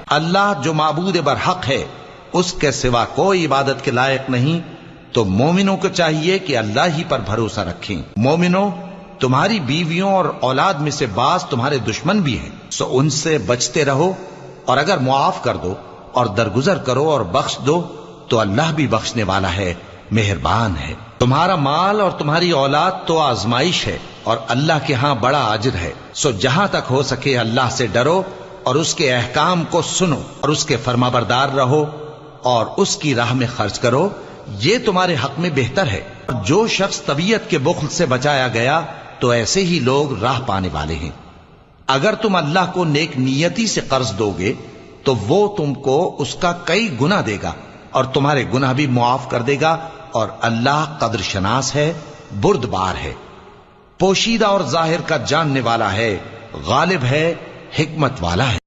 अल्लाह जो माबूद बरहक है, उसके सिवा कोई इबादत के लायक नहीं। तो मोमिनों को चाहिए कि अल्लाह ही पर भरोसा रखें। मोमिनों, तुम्हारी बीवियों और औलाद में से बाज तुम्हारे दुश्मन भी हैं, सो उनसे बचते रहो। और अगर मुआफ कर दो और दरगुजर करो और बख्श दो तो अल्लाह भी बख्शने वाला है, मेहरबान है। तुम्हारा माल और तुम्हारी औलाद तो आजमाइश है और अल्लाह के यहां बड़ा अजर है। सो जहां तक हो सके अल्लाह से डरो और उसके अहकाम को सुनो और उसके फरमाबरदार रहो और उसकी राह में खर्च करो, ये तुम्हारे हक में बेहतर है। जो शख्स तबीयत के बुख्ल से बचाया गया तो ऐसे ही लोग राह पाने वाले हैं। अगर तुम अल्लाह को नेक नियति से कर्ज दोगे तो वो तुमको उसका कई गुना देगा और तुम्हारे गुनाह भी मुआफ कर देगा। और अल्लाह कद्र शनास है, बुर्दबार है, पोशीदा और जाहिर का जानने वाला है, गालिब है, हिकमत वाला है।